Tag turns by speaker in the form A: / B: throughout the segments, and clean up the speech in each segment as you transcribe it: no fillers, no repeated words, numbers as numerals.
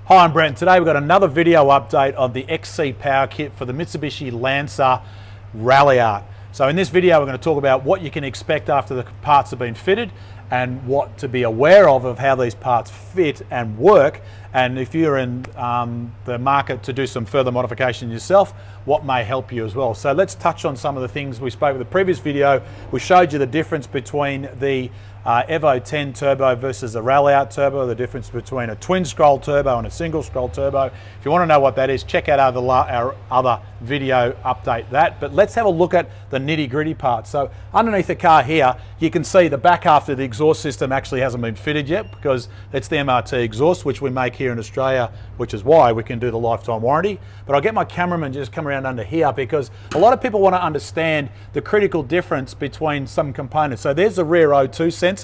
A: Hi, I'm Brent. Today we've got another video update of the XC Power Kit for the Mitsubishi Lancer Ralliart. So in this video we're going to talk about what you can expect after the parts have been fitted and what to be aware of how these parts fit and work, and if you're in the market to do some further modification yourself, what may help you as well. So let's touch on some of the things we spoke with the previous video. We showed you the difference between the Evo 10 turbo versus a Ralliart turbo, the difference between a twin scroll turbo and a single scroll turbo. If you want to know what that is, check out our other video update that. But let's have a look at the nitty-gritty parts. So underneath the car here, you can see the back half of the exhaust system actually hasn't been fitted yet because it's the MRT exhaust, which we make here in Australia, which is why we can do the lifetime warranty. But I'll get my cameraman just come around under here because a lot of people want to understand the critical difference between some components. So there's the rear O2 sensor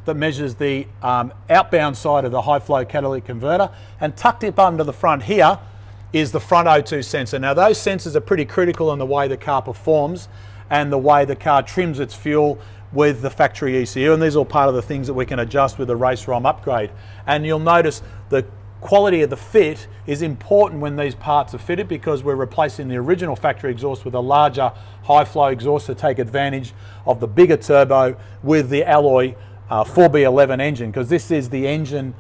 A: that measures the outbound side of the high flow catalytic converter, and tucked up under the front here is the front O2 sensor. Now those sensors are pretty critical in the way the car performs and the way the car trims its fuel with the factory ECU, and these are all part of the things that we can adjust with the race ROM upgrade. And you'll notice the quality of the fit is important when these parts are fitted because we're replacing the original factory exhaust with a larger high flow exhaust to take advantage of the bigger turbo with the alloy 4B11 engine, because this is the engine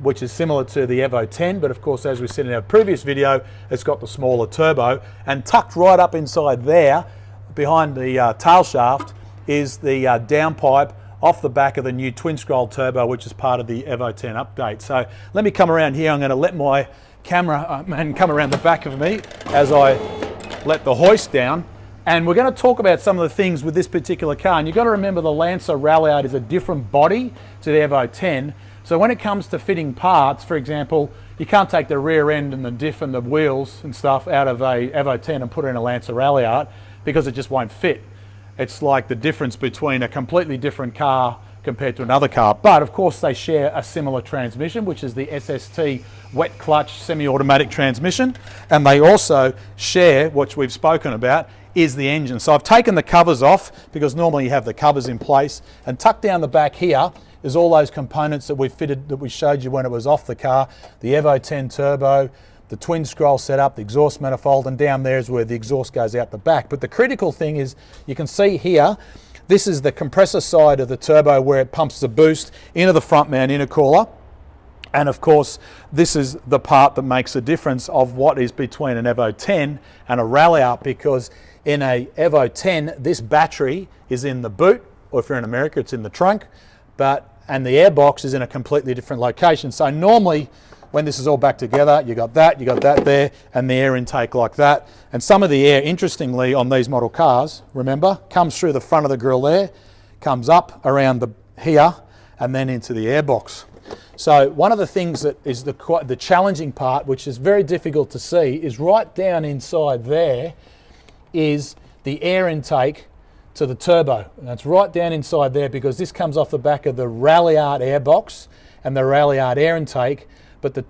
A: which is similar to the Evo 10, but of course, as we said in our previous video, it's got the smaller turbo. And tucked right up inside there behind the tail shaft is the downpipe off the back of the new twin scroll turbo, which is part of the Evo 10 update. So let me come around here. I'm going to let my camera man come around the back of me as I let the hoist down. And we're going to talk about some of the things with this particular car. And you've got to remember the Lancer Ralliart is a different body to the Evo 10. So when it comes to fitting parts, for example, you can't take the rear end and the diff and the wheels and stuff out of a Evo 10 and put it in a Lancer Ralliart because it just won't fit. It's like the difference between a completely different car compared to another car. But of course they share a similar transmission, which is the SST wet clutch semi-automatic transmission. And they also share, which we've spoken about, is the engine. So I've taken the covers off because normally you have the covers in place, and tucked down the back here is all those components that we fitted, that we showed you when it was off the car, the Evo 10 turbo, the twin scroll setup, the exhaust manifold, and down there is where the exhaust goes out the back. But the critical thing is, you can see here, this is the compressor side of the turbo where it pumps the boost into the front mount intercooler. And of course, this is the part that makes the difference of what is between an Evo 10 and a Ralliart, because in a Evo 10, this battery is in the boot, or if you're in America, it's in the trunk, and the airbox is in a completely different location. So normally, when this is all back together, you got that there, and the air intake like that. And some of the air, interestingly, on these model cars, remember, comes through the front of the grille there, comes up around here, and then into the airbox. So one of the things that is the challenging part, which is very difficult to see, is right down inside there is the air intake to the turbo. And that's right down inside there because this comes off the back of the Ralliart airbox and the Ralliart air intake. But the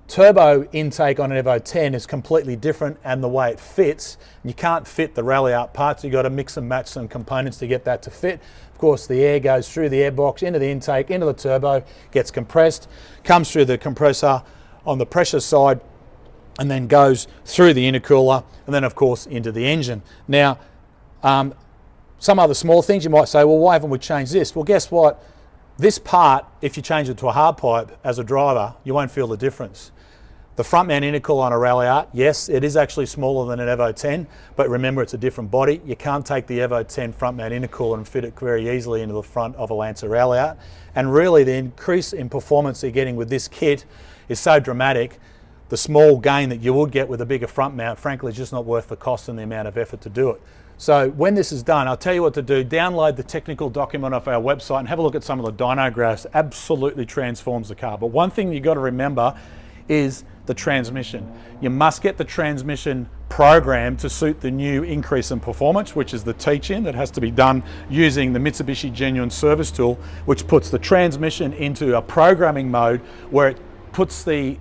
A: turbo intake on an Evo 10 is completely different, and the way it fits, you can't fit the Ralliart parts. You've got to mix and match some components to get that to fit. Of course, the air goes through the airbox, into the intake, into the turbo, gets compressed, comes through the compressor on the pressure side, and then goes through the intercooler, and then of course into the engine. Now, some other small things you might say, well, why haven't we changed this? Well, guess what? This part, if you change it to a hard pipe as a driver, you won't feel the difference. The front mount intercooler on a Ralliart, yes, it is actually smaller than an Evo 10, but remember it's a different body. You can't take the Evo 10 front mount intercooler and fit it very easily into the front of a Lancer Ralliart. And really the increase in performance you're getting with this kit is so dramatic, the small gain that you would get with a bigger front mount, frankly, is just not worth the cost and the amount of effort to do it. So when this is done, I'll tell you what to do. Download the technical document off our website and have a look at some of the dyno graphs. Absolutely transforms the car. But one thing you've got to remember is the transmission. You must get the transmission programmed to suit the new increase in performance, which is the teach-in that has to be done using the Mitsubishi Genuine Service Tool, which puts the transmission into a programming mode where it puts the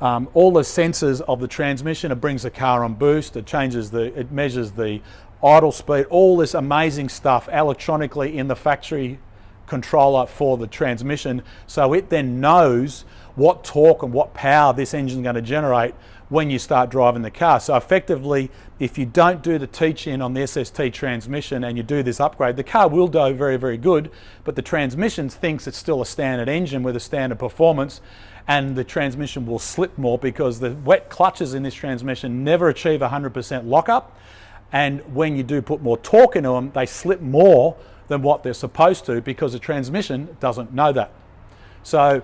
A: all the sensors of the transmission. It brings the car on boost, it measures the idle speed, all this amazing stuff electronically in the factory controller for the transmission, so it then knows what torque and what power this engine is going to generate when you start driving the car. So effectively, if you don't do the teach-in on the SST transmission and you do this upgrade, the car will do very, very good, but the transmission thinks it's still a standard engine with a standard performance, and the transmission will slip more because the wet clutches in this transmission never achieve 100% lockup, and when you do put more torque into them, they slip more than what they're supposed to because the transmission doesn't know that. So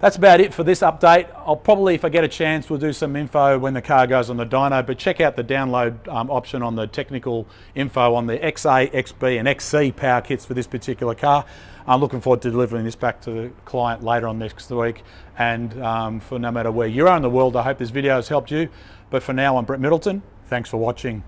A: that's about it for this update. I'll probably, if I get a chance, we'll do some info when the car goes on the dyno, but check out the download option on the technical info on the XA, XB and XC power kits for this particular car. I'm looking forward to delivering this back to the client later on next week, and for no matter where you are in the world, I hope this video has helped you. But for now, I'm Brett Middleton. Thanks for watching.